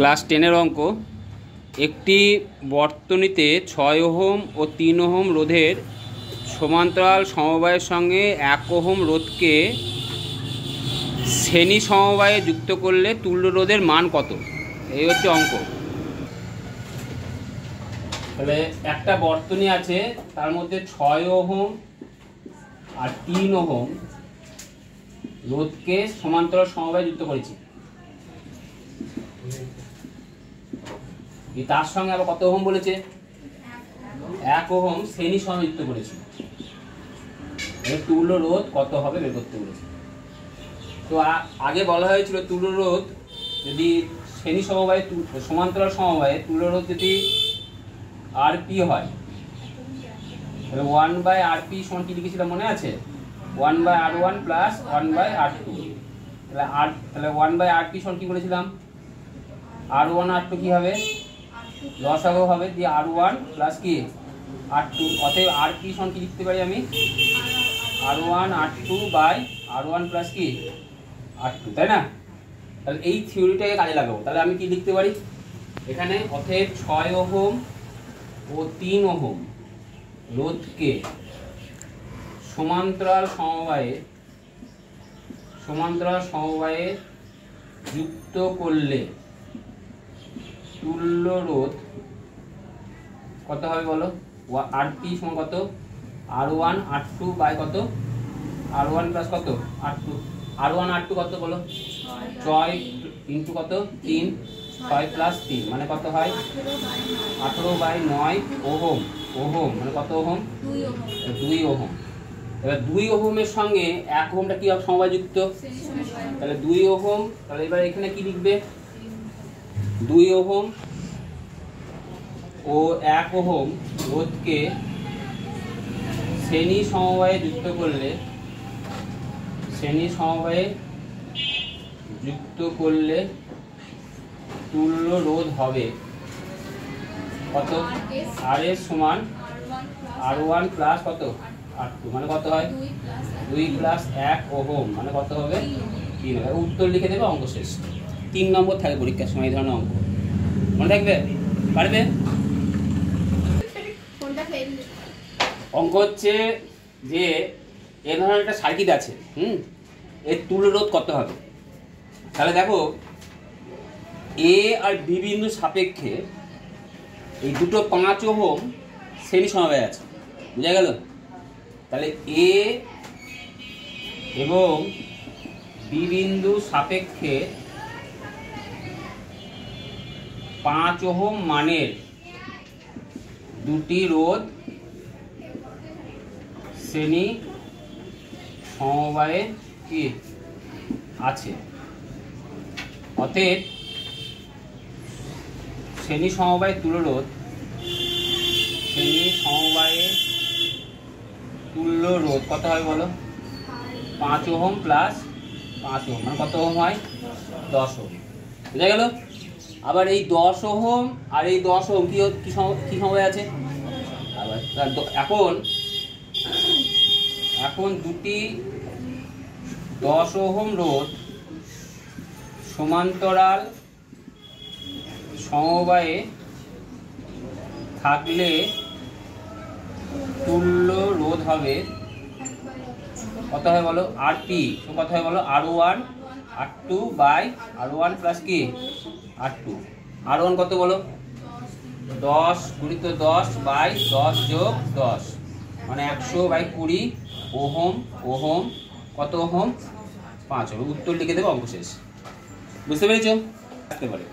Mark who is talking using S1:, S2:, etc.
S1: Class 10 অঙ্ক। একটি বর্তনীতে 6 ওহম ও 3 ওহম রোধের সমান্তরাল সমবায়ের সঙ্গে 1 ওহম রোধকে শ্রেণী সমবায়ে যুক্ত করলে তুল্য রোধের মান কত? এই হচ্ছে অঙ্ক। তাহলে একটা বর্তনী আছে, তার মধ্যে 6 ওহম আর 3 ওহম রোধকে সমান্তরাল সমবায়ে যুক্ত করেছি। তার সঙ্গে আবার কত ওহম বলেছে? 1 ওহম শ্রেণী সমবায়ে যুক্ত করেছি। তুল্য রোধ কত হবে বের করতে বলেছে। তো আগে বলা হয়েছিল তুল্য রোধ যদি শ্রেণী সমবায়ে সমান্তরাল সমবায়ে তুল্য রোধ যদি আরপি হয়, তাহলে 1/rp সমান কি লিখেছিলাম মনে আছে? 1/r1 plus 1/r2। তাহলে 1/rp সমান কি বলেছিলাম? r1 r2 কি হবে? লসাগু হবে, দিয়ে r1 প্লাস কি r2। অতএব rp সমান কি লিখতে পারি আমি? r1 r2 by r1 plus কি r2, তাই না? তাহলে এই থিওরিটাকে কাজে লাগাবো। তাহলে আমি কি লিখতে পারি এখানে? অতএব 6 ওহম ও 3 ওহম রোধকে সমান্তরাল সমবায়ে যুক্ত করলে তুল্য রোধ কত হবে বলো? rp সমান কত? r1 r2 বাই কত? r1 প্লাস কত r2। r1 r2 কত বলো? 6 ইন্টু কত? 3, 6 প্লাস 3 মানে কত হয়? 18/9 ওহম মানে কত ওহম? 2 ওহম। এবার 2 ওহমের সঙ্গে 1 ওহমটা কি সমবায় যুক্ত? তাহলে 2 ওহম। তাহলে এবার এখানে কি লিখবে? 2 ওহম ও 1 ওহম রোধকে শ্রেণী সমবায়ে যুক্ত করলে তুল্য রোধ হবে কত? rs সমান r1 প্লাস কত r2 মানে কত হয়? 2 প্লাস 1 ওহম মানে কত হবে? 3 হবে। উত্তর লিখে দেবে, অঙ্ক শেষ। 3 নম্বর থাকে পরীক্ষার সময় এই ধরনের অঙ্ক, মনে থাকবে? পারবে? অঙ্ক হচ্ছে যে এ ধরনের একটা সার্কিট আছে, এর তুল্য রোধ কত হবে। তাহলে দেখো এ আর বি বিন্দু সাপেক্ষে এই দুটো 5 ওহম শ্রেণী সমবায় আছে, বুঝা গেল? তাহলে এ এবং বি বিন্দু সাপেক্ষে 5 ওহম মানের দুটি রোধ শ্রেণী সমবায়ে কি আছে। অতএব শ্রেণী সমবায়ে তুল্য রোধ কত হয় বলো? 5 ওহম প্লাস 5 ওহম মানে কত ওহম হয়? 10 ওহম। বুঝা গেল? আবার এই 10 ওহম আর এই 10 ওহম কি সমবায় আছে? এখন দুটি 10 ওহম রোধ সমান্তরাল সমবায়ে থাকলে তুল্য রোধ হবে কত হয় বলো? rp কত হয় বলো? r1 r2 by r1 plus কি r2। r1 কত বলো? 10 গুণিত 10 বাই 10 যোগ 10 মানে 100/20 ওহম। কত ওহম? 5 ওহম। উত্তর লিখে দেবে, অঙ্ক শেষ। বুঝতে পেরেছো? আসতে পারে।